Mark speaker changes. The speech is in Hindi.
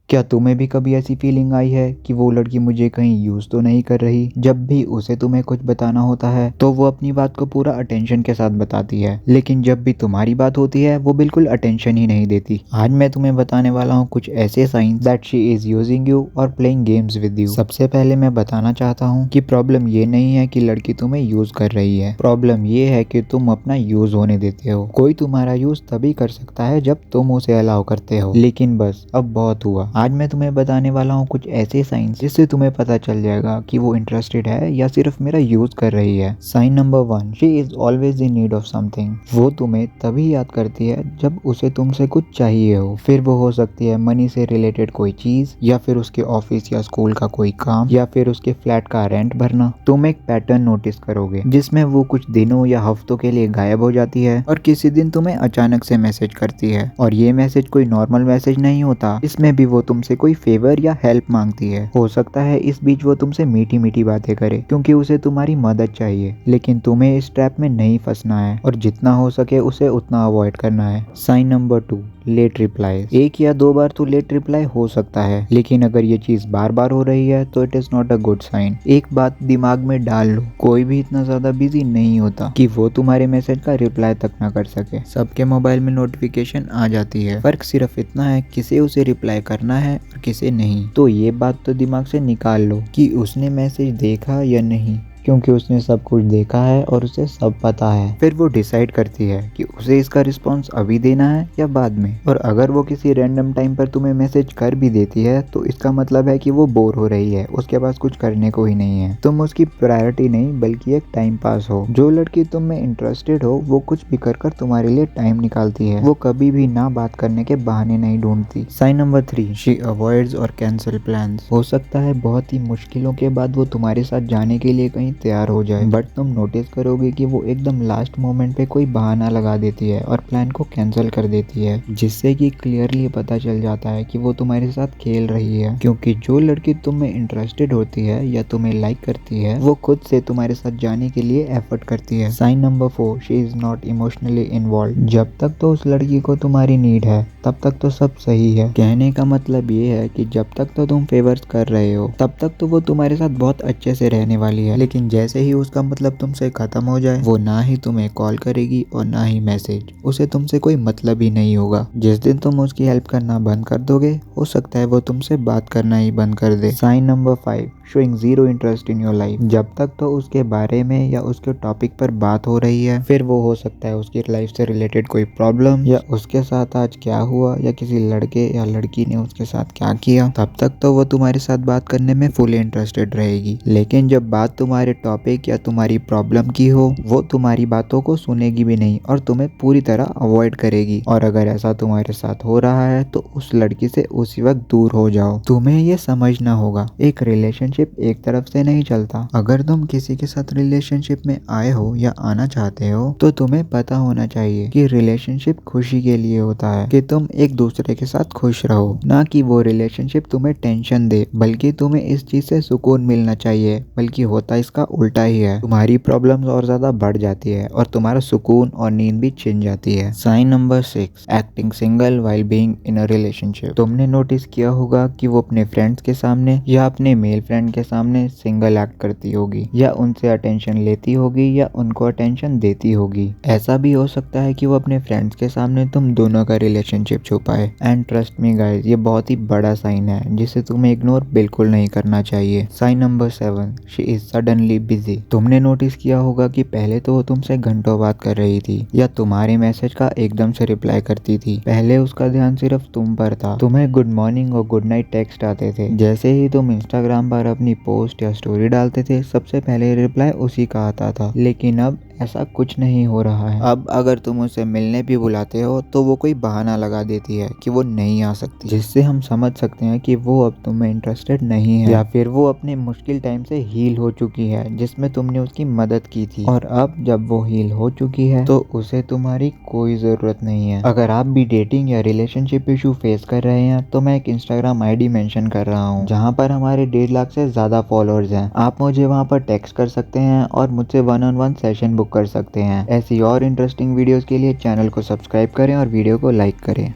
Speaker 1: क्या तुम्हें भी कभी ऐसी फीलिंग आई है कि वो लड़की मुझे कहीं यूज तो नहीं कर रही? जब भी उसे तुम्हें कुछ बताना होता है तो वो अपनी बात को पूरा अटेंशन के साथ बताती है, लेकिन जब भी तुम्हारी बात होती है वो बिल्कुल अटेंशन ही नहीं देती। आज मैं तुम्हें बताने वाला हूँ कुछ ऐसे science that she is using you और प्लेइंग गेम्स विद यू। सबसे पहले मैं बताना चाहता हूँ कि प्रॉब्लम ये नहीं है कि लड़की तुम्हें यूज कर रही है, प्रॉब्लम ये है कि तुम अपना यूज होने देते हो। कोई तुम्हारा यूज तभी कर सकता है जब तुम उसे अलाउ करते हो। लेकिन बस अब बहुत हुआ। आज मैं तुम्हें बताने वाला हूँ कुछ ऐसे साइंस जिससे तुम्हें पता चल जाएगा कि वो इंटरेस्टेड है या सिर्फ मेरा यूज कर रही है। Sign number 1, she is always in need of something. वो तुम्हें तभी याद करती है जब उसे तुमसे कुछ चाहिए हो। फिर वो हो सकती है मनी से रिलेटेड कोई चीज, या फिर उसके ऑफिस या स्कूल का कोई काम, या फिर उसके फ्लैट का रेंट भरना। तुम एक पैटर्न नोटिस करोगे जिसमें वो कुछ दिनों या हफ्तों के लिए गायब हो जाती है और किसी दिन तुम्हें अचानक से मैसेज करती है। और ये मैसेज कोई नॉर्मल मैसेज नहीं होता, इसमें भी वो तुमसे कोई फेवर या हेल्प मांगती है। हो सकता है इस बीच वो तुमसे मीठी मीठी बातें करे क्योंकि उसे तुम्हारी मदद चाहिए, लेकिन तुम्हें इस ट्रैप में नहीं फंसना है और जितना हो सके उसे उतना अवॉइड करना है। Sign number 2, late reply. एक या दो बार तो लेट रिप्लाई हो सकता है, लेकिन अगर ये चीज बार बार हो रही है तो it is not a good sign. एक बात दिमाग में डाल लो, कोई भी इतना ज्यादा बिजी नहीं होता कि वो तुम्हारे मैसेज का रिप्लाई तक ना कर सके। सबके मोबाइल में नोटिफिकेशन आ जाती है, फर्क सिर्फ इतना है किसे उसे रिप्लाई करना है और किसे नहीं। तो ये बात तो दिमाग से निकाल लो कि उसने मैसेज देखा या नहीं, क्योंकि उसने सब कुछ देखा है और उसे सब पता है। फिर वो डिसाइड करती है कि उसे इसका रिस्पॉन्स अभी देना है या बाद में। और अगर वो किसी रैंडम टाइम पर तुम्हें मैसेज कर भी देती है तो इसका मतलब है कि वो बोर हो रही है, उसके पास कुछ करने को ही नहीं है। तुम उसकी प्रायोरिटी नहीं बल्कि एक टाइम पास हो। जो लड़की तुम में इंटरेस्टेड हो वो कुछ भी कर तुम्हारे लिए टाइम निकालती है। वो कभी भी ना बात करने के बहाने नहीं ढूंढती। साइन नंबर 3, शी अवॉइड्स और कैंसिल प्लान्स। हो सकता है बहुत ही मुश्किलों के बाद वो तुम्हारे साथ जाने के लिए कहीं तैयार हो जाए, बट तुम नोटिस करोगे कि वो एकदम लास्ट मोमेंट पे कोई बहाना लगा देती है और प्लान को कैंसिल कर देती है, जिससे कि क्लियरली पता चल जाता है कि वो तुम्हारे साथ खेल रही है। क्योंकि जो लड़की तुम में इंटरेस्टेड होती है या तुम्हें लाइक करती है वो खुद से तुम्हारे साथ जाने के लिए एफर्ट करती है। Sign number 4, she is not emotionally involve. जब तक तो उस लड़की को तुम्हारी नीड है तब तक तो सब सही है। कहने का मतलब ये है कि जब तक तो तुम फेवर्स कर रहे हो तब तक तो वो तुम्हारे साथ बहुत अच्छे से रहने वाली है, लेकिन जैसे ही उसका मतलब तुमसे खत्म हो जाए वो ना ही तुम्हें कॉल करेगी और ना ही मैसेज। उसे तुमसे कोई मतलब ही नहीं होगा। जिस दिन तुम उसकी हेल्प करना बंद कर दोगे हो सकता है वो तुमसे बात करना ही बंद कर दे। Sign number 5, showing zero interest in your life. जब तक तो उसके बारे में या उसके टॉपिक पर बात हो रही है, फिर वो हो सकता है उसकी लाइफ से रिलेटेड कोई प्रॉब्लम या उसके साथ आज क्या हुआ या किसी लड़के या लड़की ने उसके साथ क्या किया, तब तक तो वो तुम्हारे साथ बात करने में फुल इंटरेस्टेड रहेगी। लेकिन जब बात तुम्हारे टॉपिक या तुम्हारी प्रॉब्लम की हो वो तुम्हारी बातों को सुनेगी भी नहीं और तुम्हें पूरी तरह अवॉइड करेगी। और अगर ऐसा तुम्हारे साथ हो रहा है तो उस लड़की से उसी वक्त दूर हो जाओ। तुम्हें ये समझना होगा एक रिलेशनशिप एक तरफ से नहीं चलता। अगर तुम किसी के साथ रिलेशनशिप में आए हो या आना चाहते हो तो तुम्हें पता होना चाहिए कि रिलेशनशिप खुशी के लिए होता है, कि तुम एक दूसरे के साथ खुश रहो, ना कि वो रिलेशनशिप तुम्हें टेंशन दे। बल्कि तुम्हें इस चीज से सुकून मिलना चाहिए, बल्कि होता इसका उल्टा ही है। तुम्हारी प्रॉब्लम्स और ज्यादा बढ़ जाती है और तुम्हारा सुकून और नींद भी छिन जाती है। Sign number 6, acting single while being in a relationship. तुमने नोटिस किया होगा कि वो अपने फ्रेंड्स के सामने या अपने मेल फ्रेंड के सामने सिंगल एक्ट करती होगी, या उनसे अटेंशन लेती होगी या उनको अटेंशन देती होगी। ऐसा भी हो सकता है कि वो अपने फ्रेंड्स के सामने तुम दोनों का रिलेशनशिप छुपाए। एंड ट्रस्ट मी गाइस, ये बहुत ही बड़ा साइन है जिसे तुम्हें इग्नोर बिल्कुल नहीं करना चाहिए। Sign number 7, she is suddenly busy. तुमने नोटिस किया होगा कि पहले तो वो तुमसे घंटों बात कर रही थी या तुम्हारे मैसेज का एकदम से रिप्लाई करती थी। पहले उसका ध्यान सिर्फ तुम पर था, तुम्हें गुड मॉर्निंग और गुड नाइट टेक्स्ट आते थे। जैसे ही तुम इंस्टाग्राम पर अपनी पोस्ट या स्टोरी डालते थे सबसे पहले रिप्लाई उसी का आता था। लेकिन अब ऐसा कुछ नहीं हो रहा है। अब अगर तुम उसे मिलने भी बुलाते हो तो वो कोई बहाना लगा देती है कि वो नहीं आ सकती, जिससे हम समझ सकते हैं कि वो अब तुम्हें इंटरेस्टेड नहीं है, या फिर वो अपने मुश्किल टाइम से हील हो चुकी है जिसमें तुमने उसकी मदद की थी। और अब जब वो हील हो चुकी है तो उसे तुम्हारी कोई जरूरत नहीं है। अगर आप भी डेटिंग या रिलेशनशिप इशू फेस कर रहे हैं तो मैं एक इंस्टाग्राम आईडी मेंशन कर रहा हूँ जहाँ पर हमारे 1.5 लाख से ज्यादा फॉलोअर्स हैं। आप मुझे वहाँ पर टेक्स्ट कर सकते हैं और मुझसे 1-on-1 सेशन बुक कर सकते हैं। ऐसी और इंटरेस्टिंग वीडियोस के लिए चैनल को सब्सक्राइब करें और वीडियो को लाइक करें।